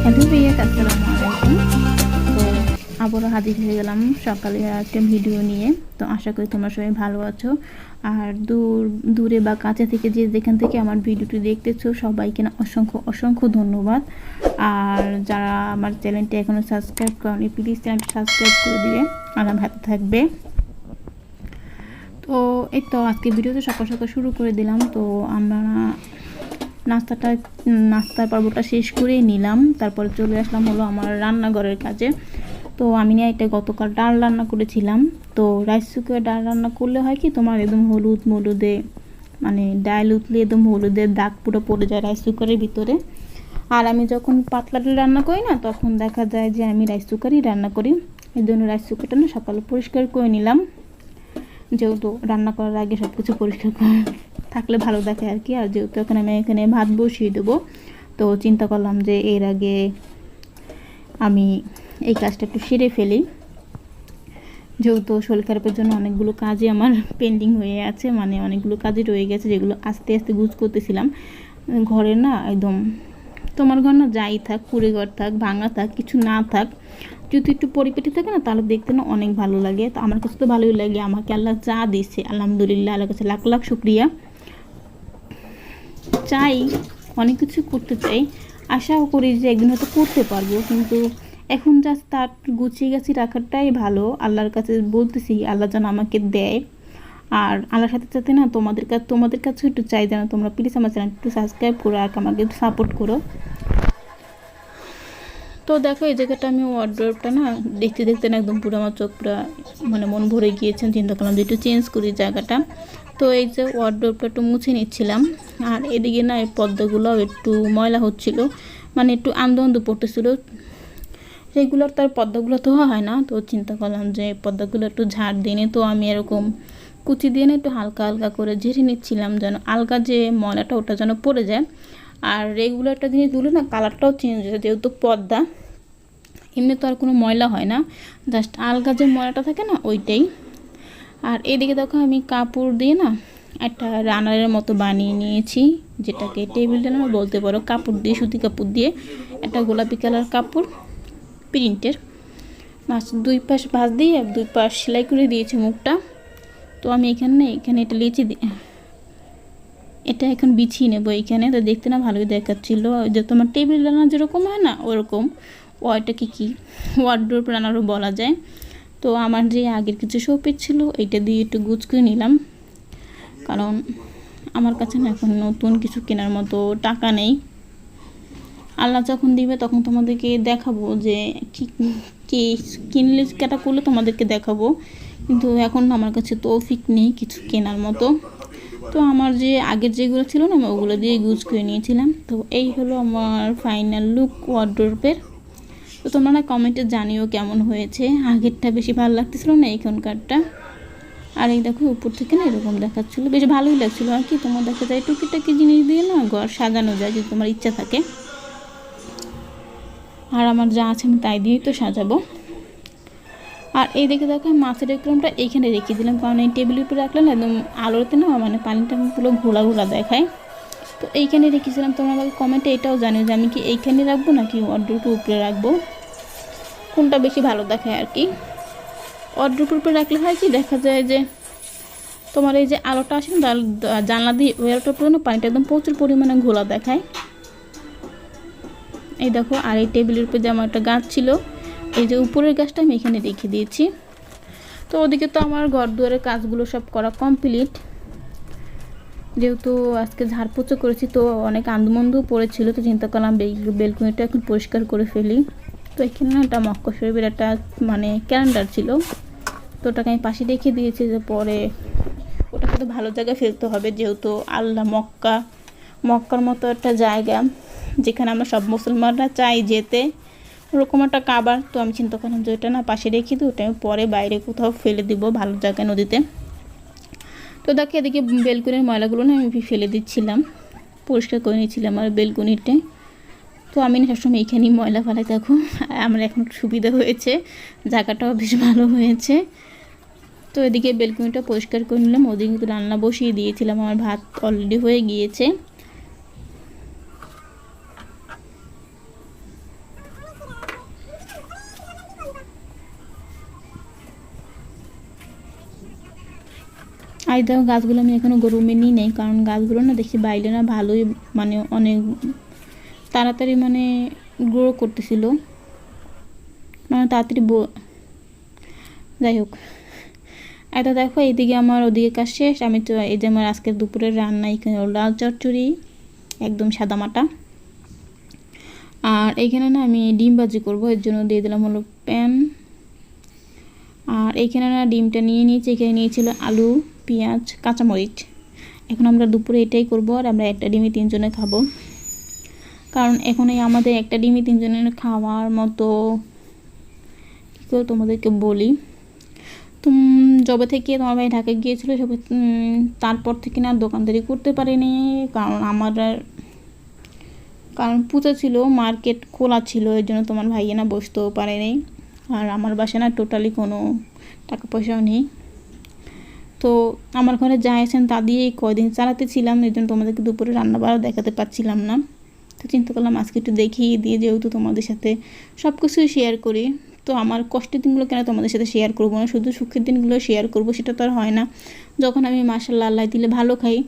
Hello ভাইয়া, আসসালামু আলাইকুম। তো আবারও হাজির হয়ে গেলাম সকালে একটা ভিডিও নিয়ে। তো আশা করি তোমরা সবাই ভালো আছো। আর দূরে বা কাছে থেকে যেখান থেকে আমার ভিডিওটি দেখতেছো সবাইকে না অসংখ্য অসংখ্য ধন্যবাদ। আর যারা আমার চ্যানেলটি এখনও সাবস্ক্রাইব করেনি প্লিজ চ্যানেলটি সাবস্ক্রাইব করে দিবে, আমার হাতে থাকবে। তো এই তো আজকে ভিডিওতে সকাল সকাল শুরু করে দিলাম। তো আমরা নাস্তার পর্বটা শেষ করেই নিলাম, তারপরে চলে আসলাম হলো আমার রান্নাঘরের কাজে। তো আমি না এটা গতকাল ডাল রান্না করেছিলাম। তো রাইস কুকারে ডাল রান্না করলে হয় কি তোমার একদম হলুদে মানে ডাল উতলে একদম হলুদের দাগ পুরো পড়ে যায় রাইস কুকারের ভিতরে। আর আমি যখন পাতলা ডাল রান্না করি না তখন দেখা যায় যে আমি রাইস কুকারই রান্না করি। এই জন্য রাইস কুকারটা না সকালে পরিষ্কার করে নিলাম, যেহেতু রান্না করার আগে সব কিছু পরিষ্কার করে থাকলে ভালো দেখে আর কি। আর যেহেতু আমি এখানে ভাত বসিয়ে দেবো, তো চিন্তা করলাম যে এর আগে আমি এই কাজটা একটু সেরে ফেলি, যেহেতু শরীর খারাপের জন্য অনেকগুলো কাজই আমার পেন্ডিং হয়ে আছে, মানে অনেকগুলো কাজই রয়ে গেছে যেগুলো আস্তে আস্তে গুছ করতেছিলাম। ঘরে না একদম তোমার ঘর না যাই থাক, কুড়ে ঘর থাক, ভাঙা থাক, কিছু না থাক, যদি একটু পরিপাটি থাকে না তাহলে দেখতে না অনেক ভালো লাগে। তো আমার কাছে তো ভালোই লাগে, আমাকে আল্লাহ যা দিচ্ছে আলহামদুলিল্লাহ, আল্লাহর কাছে লাখ লাখ শুক্রিয়া। চাই অনেক কিছু করতে চাই, আশাও করি যে একদিন হয়তো করতে পারবো, কিন্তু এখন জাস্ট তার গুছিয়ে গাছি রাখাটাই ভালো। আল্লাহর কাছে বলতেছি আল্লাহ যেন আমাকে দেয়। আর আল্লাহর সাথে সাথে না তোমাদের কাছেও একটু চাই যেন তোমরা প্লিজ আমার চ্যানেলটা একটু সাবস্ক্রাইব করো আর আমাকে একটু সাপোর্ট করো। তো দেখো এই জায়গাটা আমি ওয়ার্ড্রোবটা না দেখতে দেখতে না একদম পুরো আমার চোখ পুরো মানে মন ভরে গিয়েছেন, চিন্তা করলাম যে একটু চেঞ্জ করি জায়গাটা। তো এই যে ওয়ার্ড্রোবটা একটু মুছে নিচ্ছিলাম। আর এদিকে না এই পর্দাগুলো একটু ময়লা হচ্ছিল, মানে একটু আন্দো পড়তেছিল, সেইগুলোর তার পর্দাগুলো তো হয় না। তো চিন্তা করলাম যে পর্দাগুলো একটু ঝাড় দিয়ে নিই। তো আমি এরকম কুচি দিয়ে না একটু হালকা হালকা করে ঝেড়ে নিচ্ছিলাম যেন আলগা যে ময়লাটা ওটা যেন পড়ে যায়। আর রেগুলারটা জিনিস ধুলে না কালারটাও চেঞ্জ হয়ে যায়, যেহেতু পর্দা এমনি তো আর কোনো ময়লা হয় না, জাস্ট আলগা যে ময়লাটা থাকে না ওইটাই। আর এদিকে দেখো আমি কাপড় দিয়ে না একটা রানারের মতো বানিয়ে নিয়েছি, যেটাকে টেবিল রানার বলতে পারো। কাপড় দিয়ে সুতি কাপড় দিয়ে একটা গোলাপি কালার কাপড় প্রিন্টের, মাছ দুই পাশ ভাঁজ দিয়ে দুই পাশ সেলাই করে দিয়েছি মুখটা। তো আমি এখানে এটা এটা এখন বিছিয়ে নেবো এইখানে। তো দেখতে না ভালোই দেখাচ্ছিল, যে তোমার টেবিল রান্না যেরকম হয় না ওরকম, ওইটাকে কি ওয়ার্ড্রোব রান্নারও বলা যায়। তো আমার যে আগের কিছু শোপিস ছিল এইটা দিয়ে একটু গুছ করে নিলাম, কারণ আমার কাছে না এখন নতুন কিছু কেনার মতো টাকা নেই। আল্লাহ যখন দিবে তখন তোমাদেরকে দেখাবো যে কি কিনলে কেটা করলে তোমাদেরকে দেখাবো, কিন্তু এখন আমার কাছে তৌফিক নেই কিছু কেনার মতো। তো আমার যে আগের যেগুলো ছিল না আমি ওগুলো দিয়ে ইউজ করে নিয়েছিলাম। তো এই হলো আমার ফাইনাল লুক ওয়ার্ড্রোবের। তো তোমরা না কমেন্টে জানিও কেমন হয়েছে, আগেরটা বেশি ভালো লাগতেছিল না এখনকারটা। আর এই দেখো উপর থেকে না এরকম দেখাচ্ছিলো, বেশ ভালোই লাগছিলো আর কি। তোমার দেখা যায় টুকিটাকি জিনিস দিয়ে না ঘর সাজানো যায় যদি তোমার ইচ্ছা থাকে। আর আমার যা আছে আমি তাই দিয়েই তো সাজাবো। আর এই দেখে দেখো আমি মাছের একরমটা এইখানে রেখে দিলাম, কারণ এই টেবিলের উপরে রাখলে না একদম আলোতে না মানে পানিটা পুরো ঘোলা ঘোলা দেখায়। তো এইখানে রেখেছিলাম। তোমরা আমাকে কমেন্টে এটাও জানিও যে আমি কি এইখানে রাখবো নাকি ওয়ার্ড্রোবের উপরে রাখবো, কোনটা বেশি ভালো দেখায় আর কি। ওয়ার্ড্রোবের উপরে রাখলে হয় কি দেখা যায় যে তোমার এই যে আলোটা আসে না জানলা দিয়ে, ওই আলোটার উপরে না পানিটা একদম প্রচুর পরিমাণে ঘোলা দেখায়। এই দেখো আর এই টেবিলের উপরে যে আমার একটা গাছ ছিল, এই যে উপরের গাছটা আমি এখানে রেখে দিয়েছি। তো ওদিকে তো আমার ঘর দুয়ারের কাজগুলো সব করা কমপ্লিট, যেহেতু আজকে ঝাড়পোছা করেছি তো অনেক আন্দোমন্দও পড়েছিল। তো চিন্তা করলাম বেলকনিটা এখন পরিষ্কার করে ফেলি। তো এখানে না একটা মক্কা শরীফের একটা মানে ক্যালেন্ডার ছিল, তো ওটাকে আমি পাশে রেখে দিয়েছি যে পরে ওটাকে তো ভালো জায়গায় ফেলতে হবে, যেহেতু আল্লাহ মক্কার মতো একটা জায়গা যেখানে আমরা সব মুসলমানরা চাই যেতে, ওরকম একটা কাবার। তো আমি চিন্তা করলাম যে ওটা না পাশে রেখে দিই, ওটা আমি পরে বাইরে কোথাও ফেলে দিব ভালো জায়গায়, নদীতে। তো দেখো এদিকে বেলকনির ময়লাগুলো না আমি ফেলে দিচ্ছিলাম, পরিষ্কার করে নিয়েছিলাম আর বেলকনিতে। তো আমি না সবসময় এইখানেই ময়লা ফেলাই, দেখো আমার এখন সুবিধা হয়েছে, জায়গাটাও বেশ ভালো হয়েছে। তো এদিকে বেলকনিটা পরিষ্কার করে নিলাম, ওদিকে কিন্তু রান্না বসিয়ে দিয়েছিলাম, আমার ভাত অলরেডি হয়ে গিয়েছে। আর দেখো গাছগুলো আমি এখনও রুমে নিই নাই, কারণ গাছগুলো না দেখছি বাইরে না ভালোই মানে অনেক তাড়াতাড়ি মানে গ্রো করতেছিল, মানে তাড়াতাড়ি যাই হোক। এটা দেখো এইদিকে আমার ওদিকে কাজ শেষ। আমি তো এই যে আমার আজকের দুপুরের রান্না, এখানে লাল চচ্চড়ি একদম সাদামাটা। আর এইখানে না আমি ডিম ভাজি করবো, এর জন্য দিয়ে দিলাম হলো প্যান। আর এইখানে না ডিমটা নিয়ে নিয়েছি, এখানে নিয়েছিল আলু, পেঁয়াজ, কাঁচামরিচ। এখন আমরা দুপুরে এটাই করবো, আর আমরা একটা ডিমই 3 জনে খাবো, কারণ এখন এই আমাদের একটা ডিমই 3 জনের খাওয়ার মতো কী করে তোমাদেরকে বলি। যবে থেকে তোমার ভাই ঢাকায় গিয়েছিলো সবে তারপর থেকে না দোকানদারি করতে পারিনি, কারণ পূজা ছিল, মার্কেট খোলা ছিল, এর জন্য তোমার ভাইয়া না বসতেও পারেনি। আর আমার বাসায় না টোটালি কোনো টাকা পয়সাও নেই, তো আমার ঘরে যা আছেন তা দিয়েই কয়দিন চালাতে ছিলাম, এই জন্য তোমাদেরকে দুপুরে রান্না বাড়া দেখাতে পারছিলাম না। তো চিন্তা করলাম আজকে একটু দেখিয়ে দিয়ে, যেহেতু তোমাদের সাথে সব কিছুই শেয়ার করি, তো আমার কষ্টের দিনগুলো কেন তোমাদের সাথে শেয়ার করবো না, শুধু সুখের দিনগুলো শেয়ার করবো, সেটা তো আর হয় না। যখন আমি মাশাআল্লাহ আল্লাহ দিলে ভালো খাই,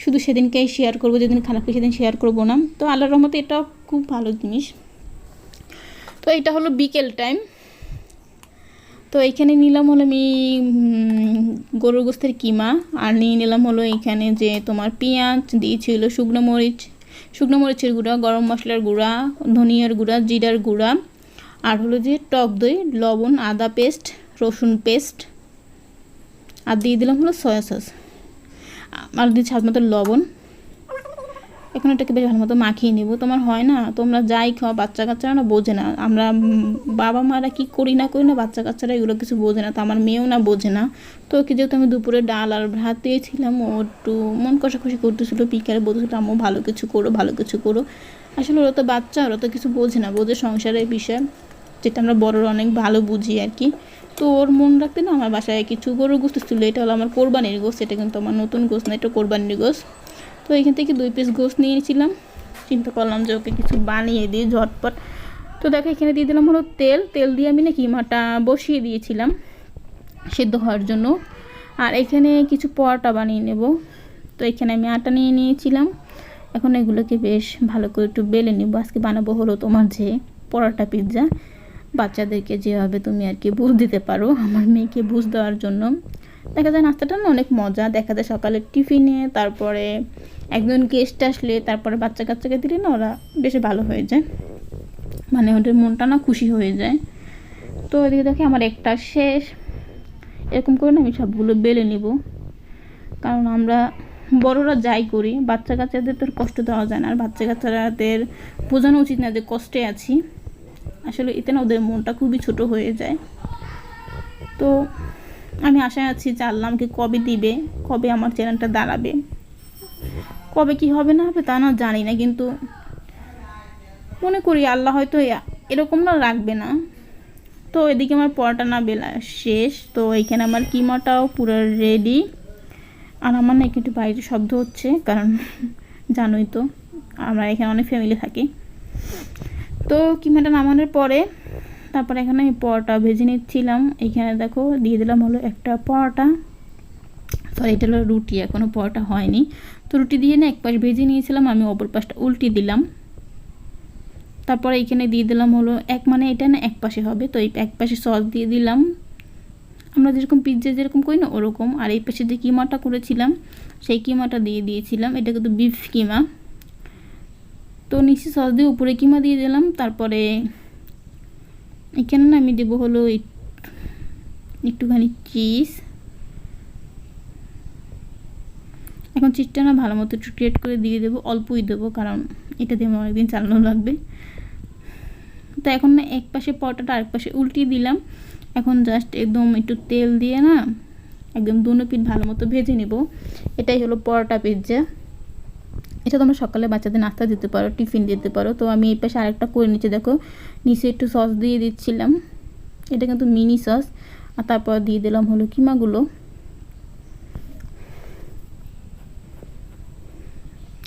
শুধু সেদিনকেই শেয়ার করবো, যেদিন খারাপ খাই সেদিন শেয়ার করবো না। তো আল্লাহর রহমতে এটাও খুব ভালো জিনিস। তো এটা হলো বিকেল টাইম। তো এইখানে নিলাম হলো আমি গরুর গোস্তের কিমা, আর নিয়ে নিলাম হলো এইখানে যে তোমার পেঁয়াজ দিয়েছিল, শুকনো মরিচের গুঁড়া, গরম মশলার গুঁড়া, ধনিয়ার গুঁড়া, জিরার গুঁড়া, আর হলো যে টক দই, লবণ, আদা পেস্ট, রসুন পেস্ট, আর দিয়ে দিলাম হলো সয়া সস, আর দিয়ে স্বাদ মতো লবণ। এখন এটাকে বেশ ভালো মতো মাখিয়ে নেবো। তোমার হয় না, তোমরা যাই খাও, বাচ্চা কাচ্চারা না বোঝে না, আমরা বাবা মারা কি করি না, বাচ্চা কাচ্চারা এগুলো কিছু বোঝে না। তো আমার মেয়েও না বোঝে না। তো ওকে যেহেতু আমি দুপুরে ডাল আর ভাত দিয়েছিলাম, ও একটু মন কষাকষি করতেছিলো, বিকালে বলতেছিল আম্মু ভালো কিছু করো। আসলে ওরা তো বাচ্চা, ওরা তো কিছু বোঝে না, বোঝে সংসারের বিষয়, যেটা আমরা বড়রা অনেক ভালো বুঝি আর কি। তো ওর মন রাখতে না আমার বাসায় কিছু গরুর গোস্ত ছিল, এটা হলো আমার কোরবানির গোস্ত, এটা কিন্তু আমার নতুন গোস্ত না, এটা কোরবানির গোস্ত। তো এখান থেকে 2 পিস গোস্ত নিয়েছিলাম, চিন্তা করলাম যে ওকে কিছু বানিয়ে দিই ঝটপট। তো দেখো এখানে দিয়ে দিলাম হলো তেল দিয়ে আমি না কিমাটা বসিয়ে দিয়েছিলাম সেদ্ধ হওয়ার জন্য। আর এখানে কিছু পরোটা বানিয়ে নেব। তো এখানে আমি আটা নিয়ে নিয়েছিলাম, এখন এগুলোকে বেশ ভালো করে একটু বেলে নেব। আজকে বানাবো হলো তোমার যে পরোটা পিৎজা, বাচ্চাদেরকে যেভাবে তুমি আর কি বুঝ দিতে পারো, আমার মেয়েকে বুঝ দেওয়ার জন্য। দেখা যায় নাস্তাটা না অনেক মজা, দেখা যায় সকালে টিফিনে, তারপরে একজন গেস্ট আসলে, তারপরে বাচ্চা কাচ্চাকে দিলে না ওরা বেশ ভালো হয়ে যায়, মানে ওদের মনটা না খুশি হয়ে যায়। তো এদিকে দেখে আমার একটা শেষ, এরকম করে না আমি সবগুলো বেলে নেব, কারণ আমরা বড়রা যাই করি, বাচ্চা কাচ্চাদের তো কষ্ট দেওয়া যায় না, আর বাচ্চা কাচ্চাদের বোঝানো উচিত না যে কষ্টে আছি, আসলে এতে না ওদের মনটা খুবই ছোট হয়ে যায়। তো আমি আশায় আছি যে আল্লাহ আমাকে কবে দিবে, কবে আমার চ্যানেলটা দাঁড়াবে, কবে কি হবে না হবে তা না জানি না, কিন্তু মনে করি আল্লাহ হয়তো এরকম না রাখবে না। তো এদিকে আমার পরোটা না বেলা শেষ, তো এইখানে আমার কিমাটাও পুরো রেডি। আর আমার না একটু বাইরে শব্দ হচ্ছে, কারণ জানোই তো আমরা এখানে অনেক ফ্যামিলি থাকি। তো কিমাটা নামানোর পরে তারপরে এখানে আমি পরোটা ভেজে নিচ্ছিলাম। এখানে দেখো দিয়ে দিলাম হলো একটা পরোটা, সরি এটা হলো রুটি, এখনও পরোটা হয়নি। তো রুটি দিয়ে না এক পাশ ভেজে নিয়েছিলাম, আমি অপর পাশটা উল্টে দিলাম। তারপরে এখানে দিয়ে দিলাম হলো মানে এটা না এক পাশে হবে, তো এই এক পাশে সস দিয়ে দিলাম, আমরা যেরকম পিৎজা যেরকম করি না ওরকম। আর এই পাশে যে কিমাটা করেছিলাম সেই কিমাটা দিয়ে দিয়েছিলাম, এটা কিন্তু বিফ কিমা। তো নিচে সস দিয়ে উপরে কিমা দিয়ে দিলাম। তারপরে এখানে না আমি দেবো হলো একটুখানি চিজ। এখন চিজটা না ভালো মতো একটু ক্রিয়েট করে দিয়ে দেবো, অল্পই দেবো, কারণ এটা দিয়ে আমার অনেকদিন চালানো লাগবে। তো এখন না এক পাশে পরোটাটা আরেক পাশে উল্টিয়ে দিলাম। এখন জাস্ট একদম একটু তেল দিয়ে না একদম দুনো পিঠ ভালো মতো ভেজে নেব। এটাই হলো পরোটা পিৎজা। এটা তোমরা সকালে বাচ্চাদের নাস্তা দিতে পারো, টিফিন দিতে পারো। তো আমি এই পাশে আরেকটা করে নিচে দেখো, নিচে একটু সস দিয়ে দিচ্ছিলাম, এটা কিন্তু মিনি সস। আর তারপর দিয়ে দিলাম হলো কিমাগুলো।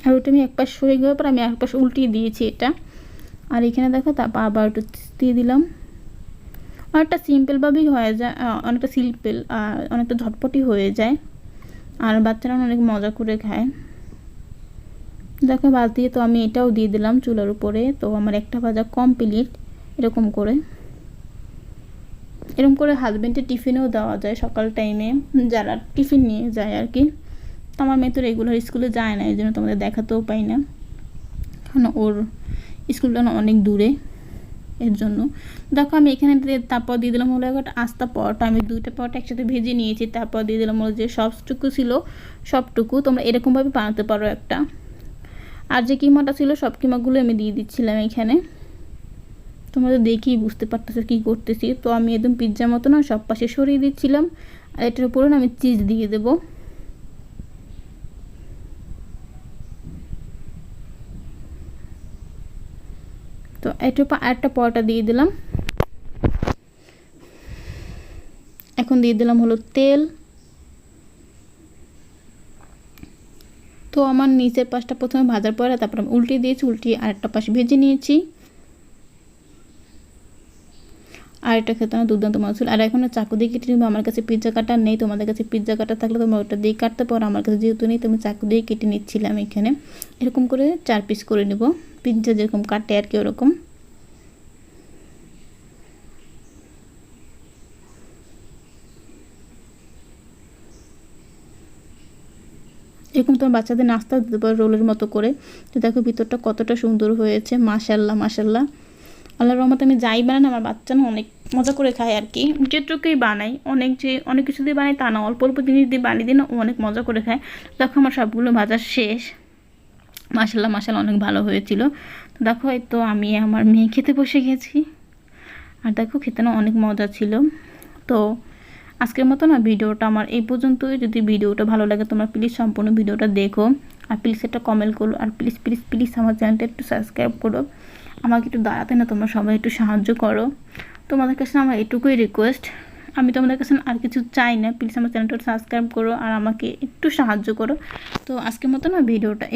আর ওটা আমি এক পাশ হয়ে যাওয়ার পর আমি এক পাশ উল্টিয়ে দিয়েছি এটা। আর এখানে দেখো তারপর আবার একটু দিয়ে দিলাম। অনেকটা সিম্পলভাবেই হয়ে যায়, অনেকটা সিম্পল আর অনেকটা ঝটপটি হয়ে যায়। আর বাচ্চারা অনেক মজা করে খায়। দেখো বালতি তো আমি এটাও দিয়ে দিলাম চুলার উপরে। তো আমার একটা ভাজা কমপ্লিট। এরকম করে হাজবেন্ডের টিফিনেও দেওয়া যায় সকাল টাইমে, যারা টিফিন নিয়ে যায় আর কি। তো আমার মেয়ে তো রেগুলার স্কুলে যায় না, এই জন্য তোমাদের দেখাতেও পাই না, কারণ ওর স্কুলটা অনেক দূরে, এর জন্য। দেখো আমি এখানে তারপর দিয়ে দিলাম হলো একটা আস্তা পরোটা। আমি 2টা পরোটা একসাথে ভেজে নিয়েছি। তারপর দিয়ে দিলাম হলো যে সবটুকু ছিল সবটুকু তোমরা এরকমভাবে বানাতে পারো একটা। আর যে কিমাটা ছিল সব কিমাগুলো আমি দিয়ে দিচ্ছিলাম এখানে। তোমরা তো দেখেই বুঝতে পারতেছো কী করতেছি। তো আমি একদম পিৎজার মতো না সব পাশে সরিয়ে দিচ্ছিলাম। আর এটার উপরে না আমি চিজ দিয়ে দেবো। তো এটার উপর আরেকটা পরোটা দিয়ে দিলাম। এখন দিয়ে দিলাম হলো তেল। তো আমার নিচের পাশটা প্রথমে ভাজার পরে তারপর আমি উল্টিয়ে দিয়েছি, উল্টিয়ে আরেকটা পাশ ভেজে নিয়েছি। আর এটা খেতে না দুর্দান্ত মজা ছিল। আর এখন চাকু দিয়ে কেটে নিবো। আমার কাছে পিৎজা কাটার নেই, তোমাদের কাছে পিৎজা কাটা থাকলে তোমরা ওটা দিয়ে কাটতে পারো। আমার কাছে যেহেতু নেই তুমি চাকু দিয়ে কেটে নিচ্ছিলাম এখানে। এরকম করে 4 পিস করে নেব, পিৎজা যেরকম কাটে আর কি ওরকম। এরকম তোমার বাচ্চাদের নাস্তা দিতে পারো রোলের মতো করে। তো দেখো ভিতরটা কতটা সুন্দর হয়েছে, মাশাল্লাহ মাশাল্লাহ। আল্লাহর রহমতে আমি যাই বানাই আমার বাচ্চা না অনেক মজা করে খায় আর কি। যেটুকুই বানাই, অনেক কিছু দিয়ে বানাই তা না, অল্প অল্প জিনিস দিয়ে বানিয়ে দিই না, ও অনেক মজা করে খায়। দেখো আমার সবগুলো ভাজা শেষ। মাশাল্লাহ মাশাল্লাহ অনেক ভালো হয়েছিল। তো দেখো এই তো আমি আমার মেয়ে খেতে বসে গেছি। আর দেখো খেতে না অনেক মজা ছিল। তো আজকের মতো না ভিডিওটা আমার এই পর্যন্তই। যদি ভিডিওটা ভালো লাগে তোমরা প্লিজ সম্পূর্ণ ভিডিওটা দেখো, আর প্লিজ একটা কমেন্ট করো, আর প্লিজ প্লিজ প্লিজ আমার চ্যানেলটা একটু সাবস্ক্রাইব করো। আমাকে একটু দাঁড়াতে না তোমরা সবাই একটু সাহায্য করো। তোমাদের কাছে আমার এটুকুই রিকোয়েস্ট, আমি তোমাদের কাছে আর কিছু চাই না। প্লিজ আমার চ্যানেলটা সাবস্ক্রাইব করো আর আমাকে একটু সাহায্য করো। তো আজকের মতো না ভিডিওটা